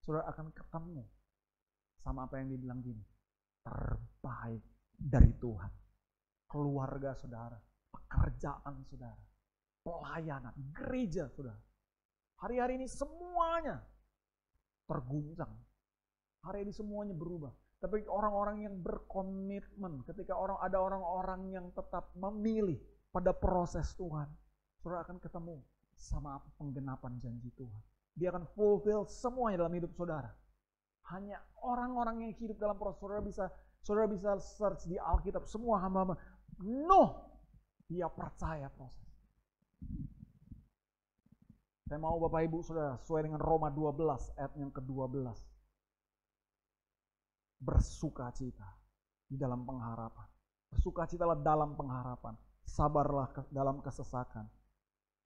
Saudara akan ketemu sama apa yang dibilang gini, terbaik dari Tuhan. Keluarga saudara, pekerjaan saudara, pelayanan, gereja saudara. Hari-hari ini semuanya terguncang. Hari ini semuanya berubah. Tapi orang-orang yang berkomitmen, ketika ada orang-orang yang tetap memilih pada proses Tuhan, saudara akan ketemu sama penggenapan janji Tuhan. Dia akan fulfill semuanya dalam hidup saudara. Hanya orang-orang yang hidup dalam proses, saudara bisa search di Alkitab, semua hamba-hamba, dia percaya proses. Saya mau Bapak Ibu saudara, sesuai dengan Roma 12 ayat yang ke-12. Bersukacita di dalam pengharapan. Bersukacitalah dalam pengharapan. Sabarlah dalam kesesakan.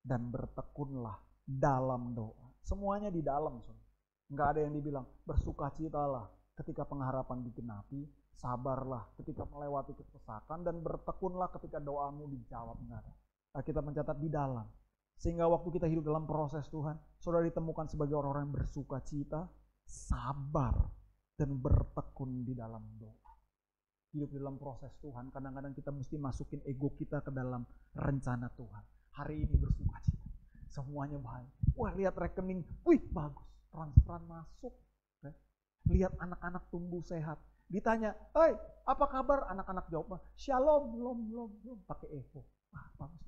Dan bertekunlah dalam doa. Semuanya di dalam. Enggak ada yang dibilang bersukacitalah ketika pengharapan digenapi. Sabarlah ketika melewati kesesakan. Dan bertekunlah ketika doamu dijawab. Enggak ada. Nah, kita mencatat di dalam. Sehingga waktu kita hidup dalam proses Tuhan, saudara ditemukan sebagai orang-orang yang bersukacita, sabar, dan bertekun di dalam doa. Hidup di dalam proses Tuhan, kadang-kadang kita mesti masukin ego kita ke dalam rencana Tuhan. Hari ini bersukacita, semuanya baik. Wah, lihat rekening, wih bagus, transferan masuk. Lihat anak-anak tumbuh sehat. Ditanya, hei apa kabar? Anak-anak jawab, shalom, belum, pakai ego. Wah, bagus.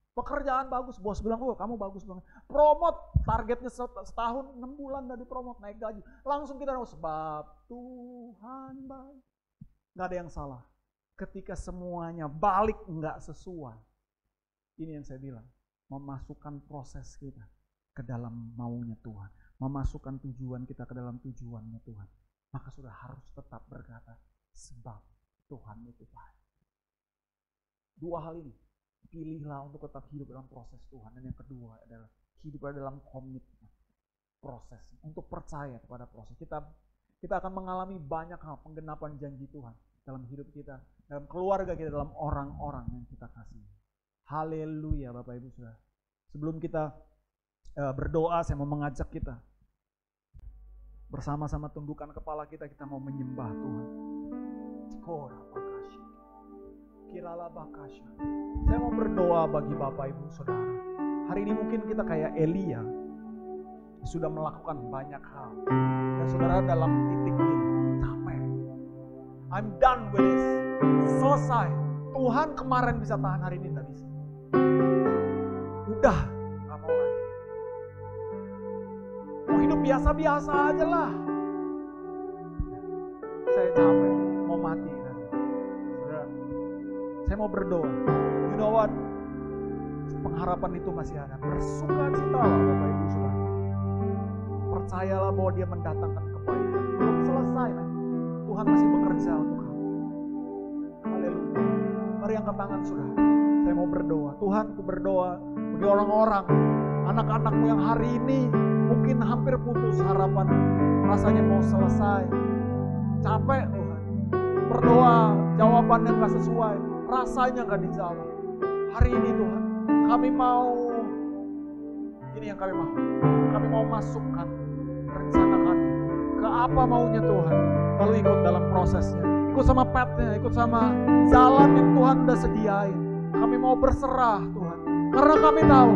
Pekerjaan bagus, bos bilang, oh kamu bagus banget. Promote, targetnya setahun, 6 bulan udah dipromote, naik gaji. Langsung kita sebab Tuhan baik. Gak ada yang salah. Ketika semuanya balik gak sesuai. Ini yang saya bilang, memasukkan proses kita ke dalam maunya Tuhan. Memasukkan tujuan kita ke dalam tujuannya Tuhan. Maka sudah harus tetap berkata, sebab Tuhan itu baik. Dua hal ini. Pilihlah untuk tetap hidup dalam proses Tuhan. Dan yang kedua adalah hidup dalam komitmen proses. Untuk percaya kepada proses. Kita akan mengalami banyak hal penggenapan janji Tuhan dalam hidup kita, dalam keluarga kita, dalam orang-orang yang kita kasih. Haleluya Bapak Ibu Saudara. Sebelum kita berdoa, saya mau mengajak kita bersama-sama tundukkan kepala kita mau menyembah Tuhan. Saya mau berdoa bagi Bapak Ibu Saudara. Hari ini mungkin kita kayak Elia, sudah melakukan banyak hal. Dan saudara dalam titik ini, capek. I'm done with this. Selesai. Tuhan kemarin bisa tahan, hari ini tidak bisa. Udah, gak mau lagi. Mau hidup biasa-biasa aja lah. Saya capek, mau mati. Saya mau berdoa. You know what? Pengharapan itu masih ada. Bersukacitalah Bapak Ibu Saudara. Percayalah bahwa Dia mendatangkan kebaikan. Belum selesai, men. Tuhan masih bekerja untuk kamu. Haleluya. Mari angkat tangan, Saudara. Saya mau berdoa. Tuhan, ku berdoa bagi orang-orang, anak-anakmu yang hari ini mungkin hampir putus harapan. Rasanya mau selesai. Capek Tuhan. Berdoa, jawaban yang gak sesuai. Rasanya gak dijawab. Hari ini Tuhan, kami mau, ini yang kami mau. Kami mau masukkan rencana kami ke apa maunya Tuhan. Lalu ikut dalam prosesnya. Ikut sama petnya, ikut sama jalan yang Tuhan udah sediain. Kami mau berserah Tuhan. Karena kami tahu,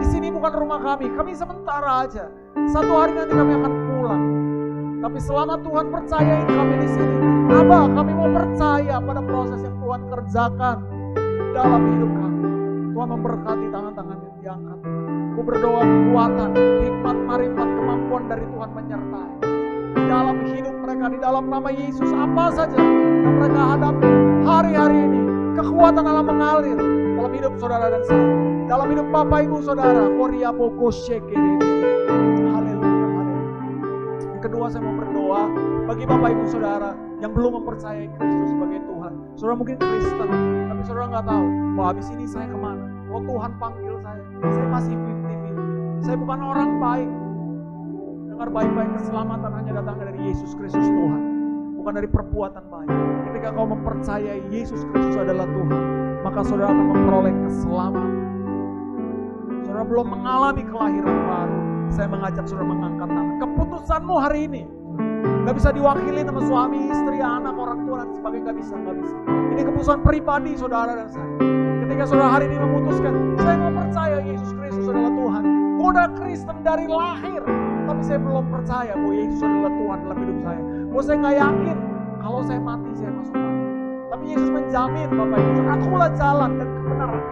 di sini bukan rumah kami sementara aja. Satu hari nanti kami akan pulang. Tapi selama Tuhan percayain kami di sini, Abah, kami mau percaya pada proses yang Tuhan kerjakan dalam hidup kami. Tuhan memberkati tangan-tangan yang diangkat. Aku berdoa kekuatan, hikmat, marifat, kemampuan dari Tuhan menyertai di dalam hidup mereka, di dalam nama Yesus. Apa saja yang mereka hadapi hari-hari ini, kekuatan Allah mengalir dalam hidup saudara dan saya, dalam hidup Bapak Ibu Saudara. Korea Boko Shekeri. Haleluya, haleluya. Yang kedua, saya mau berdoa bagi Bapak Ibu Saudara yang belum mempercayai Kristus sebagai Tuhan. Saudara mungkin Kristen, tapi saudara nggak tahu bahwa habis ini saya kemana. Oh, Tuhan panggil saya masih 50-50. Saya bukan orang baik. Dengar baik-baik, keselamatan hanya datang dari Yesus Kristus Tuhan, bukan dari perbuatan baik. Ketika kau mempercayai Yesus Kristus adalah Tuhan, maka saudara akan memperoleh keselamatan. Saudara belum mengalami kelahiran baru, saya mengajak saudara mengangkat tangan. Keputusanmu hari ini gak bisa diwakili sama suami, istri, anak, orang tua dan sebagainya. Gak bisa. Ini keputusan pribadi saudara dan saya. Ketika saudara hari ini memutuskan, saya mau percaya Yesus Kristus adalah Tuhan. Gue udah Kristen dari lahir, tapi saya belum percaya bahwa Yesus adalah Tuhan dalam hidup saya. Bahwa saya gak yakin kalau saya mati, saya masuk mati. Tapi Yesus menjamin, Bapak Ibu, akulah jalan dan kebenaran.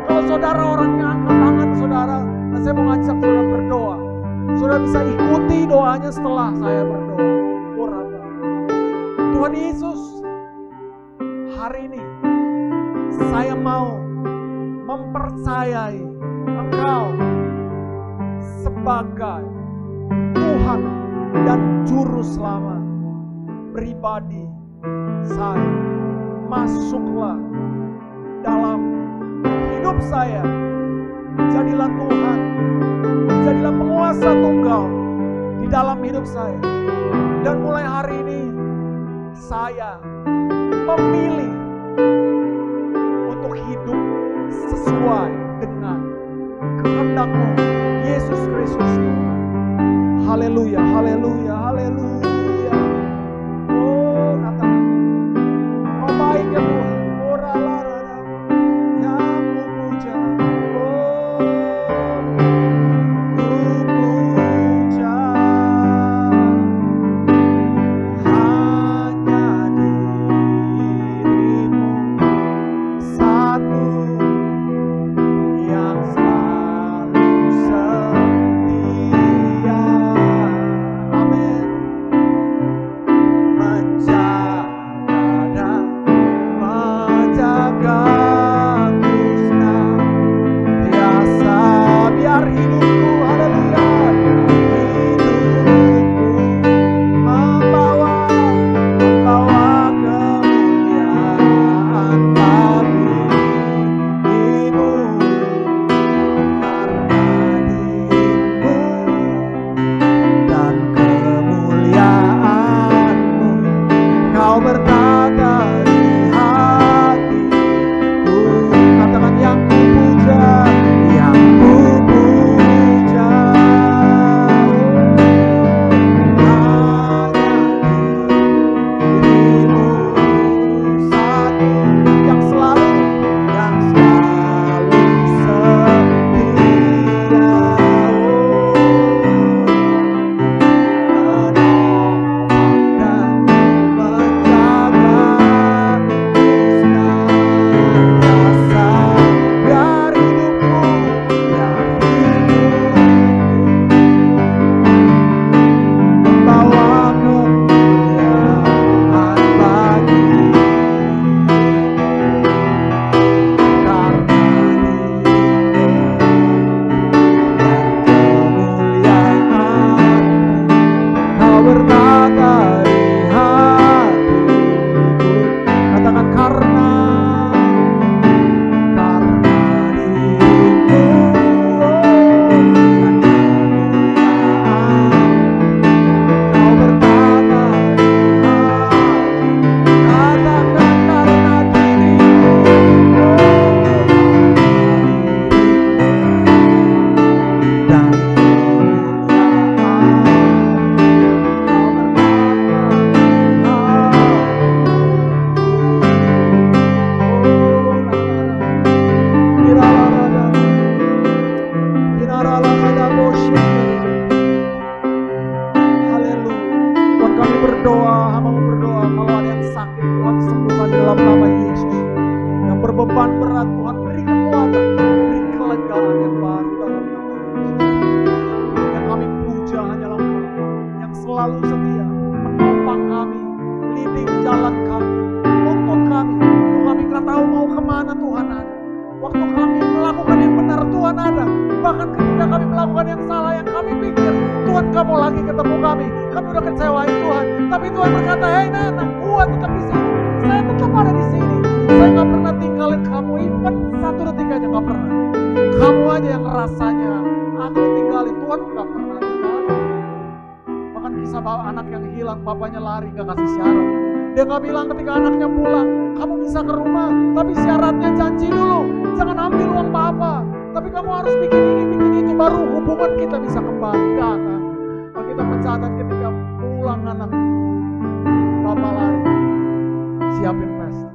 Kalau saudara orangnya angkat tangan saudara, dan saya mau ngajak saudara berdoa. Saudara bisa ikuti doanya setelah saya berdoa. Tuhan Yesus, hari ini saya mau mempercayai Engkau sebagai Tuhan dan Juru Selamat pribadi saya. Masuklah dalam hidup saya. Jadilah Tuhan, jadilah penguasa tunggal di dalam hidup saya. Dan mulai hari ini saya memilih untuk hidup sesuai dengan kehendak-Mu, Yesus Kristus. Haleluya, haleluya, haleluya. Oh, katakan, kau baik ya Tuhan. Yang ku puja. Oh, ku puja. Hanya dirimu satu yang selalu setia. Amin. selalu setia menopang kami, leading jalan kami, tuntun kami. Tuhan, kami nggak tahu mau kemana, Tuhan ada. Waktu kami melakukan yang benar, Tuhan ada. Bahkan ketika kami melakukan yang salah, yang kami pikir Tuhan kamu lagi ketemu kami udah kecewain Tuhan. Tapi Tuhan berkata, hei Nana, gua tetap di sini, saya tetap ada di sini. Saya nggak pernah tinggalin kamu, even 1 detik aja nggak pernah. Kamu aja yang rasanya aku tinggalin, Tuhan nggak pernah tinggalin. Bahkan kisah anak yang hilang, bapaknya lari nggak kasih syarat. Dia nggak bilang ketika anaknya pulang, kamu bisa ke rumah, tapi syaratnya janji dulu, jangan ambil uang papa. Tapi kamu harus bikin ini, bikin itu, baru hubungan kita bisa kembali. Gak kan? Kalau kita mencatat ketika pulang anak, bapak lari, siapin pesta.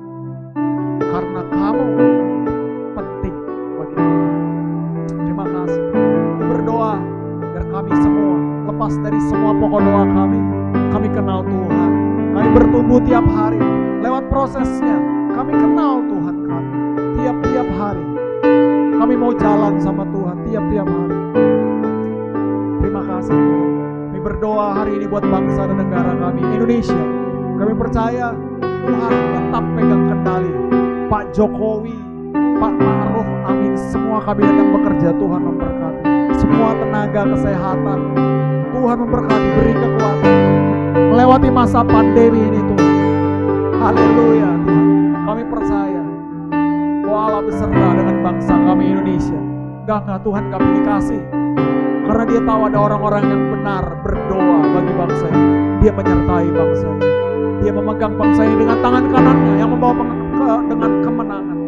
Karena kamu penting bagi Tuhan. Terima kasih. Aku berdoa agar kami semua lepas dari semua pokok doa kami kenal Tuhan. Kami bertumbuh tiap hari lewat prosesnya. Kami kenal Tuhan kami tiap-tiap hari. Kami mau jalan sama Tuhan tiap-tiap hari. Terima kasih Tuhan. Kami berdoa hari ini buat bangsa dan negara kami, Indonesia. Kami percaya Tuhan tetap pegang kendali. Pak Jokowi, Pak Ma'ruf, amin. Semua kabinet yang bekerja, Tuhan memberkati. Semua tenaga kesehatan, Tuhan memberkati, beri kekuatan melewati masa pandemi ini Tuhan. Haleluya Tuhan. Kami percaya bahwa Allah beserta dengan bangsa kami Indonesia. Enggak Tuhan, kami dikasih karena Dia tahu ada orang-orang yang benar berdoa bagi bangsa ini. Dia menyertai bangsa ini. Dia memegang bangsa ini dengan tangan kanannya yang membawa dengan kemenangan.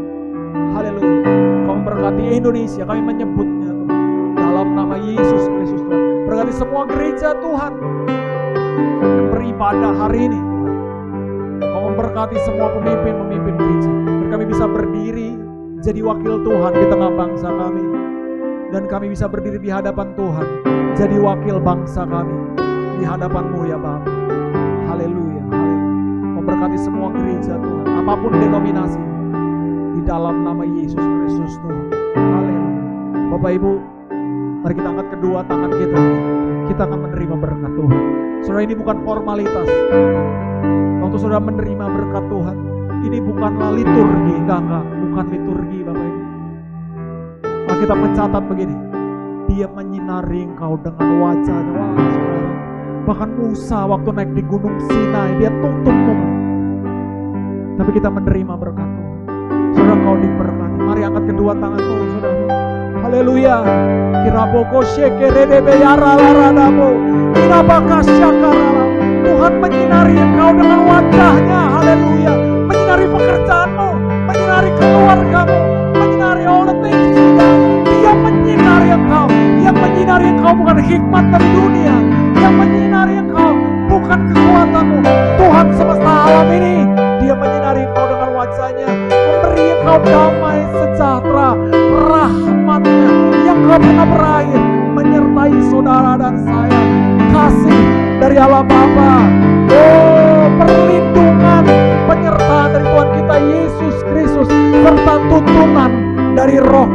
Haleluya. Kau memberkati Indonesia, kami menyebutnya Tuhan dalam nama Yesus Kristus Tuhan. Berkati semua gereja Tuhan yang beribadah hari ini Tuhan. Kau memberkati semua pemimpin gereja, biar kami bisa berdiri jadi wakil Tuhan di tengah bangsa kami, dan kami bisa berdiri di hadapan Tuhan jadi wakil bangsa kami di hadapan-Mu ya Bapa. Haleluya. Memberkati semua gereja Tuhan, apapun denominasi, di dalam nama Yesus Kristus Tuhan. Haleluya. Bapak Ibu, mari kita angkat kedua tangan kita. Kita akan menerima berkat Tuhan. Saudara, ini bukan formalitas. Waktu saudara menerima berkat Tuhan, ini bukanlah liturgi, enggak, bukan liturgi Bapak Ibu. Nah, kita mencatat begini, Dia menyinari engkau dengan wajahnya. Wah saudara, bahkan Musa waktu naik di gunung Sinai, dia tuntutmu. Tapi kita menerima berkat Tuhan. Saudara, engkau diberkati. Mari angkat kedua tanganmu saudara. Haleluya. Kiraboko shekerebe yara laradabo. Inabaka syakarala. Tuhan menyinari engkau dengan wajahnya. Haleluya. Menyinari pekerjaanmu, menyinari keluargamu, menyinari all the things. Dia menyinari engkau. Yang menyinari engkau bukan hikmat dari dunia. Yang menyinari engkau bukan kekuatanmu. Tuhan semesta alam ini, Dia menyinari engkau dengan wajahnya, memberi engkau damai sejahtera, rahmatnya yang gak pernah berakhir menyertai saudara dan saya. Kasih dari Allah Bapa, perlindungan, penyertaan dari Tuhan kita Yesus Kristus, serta tuntunan dari Roh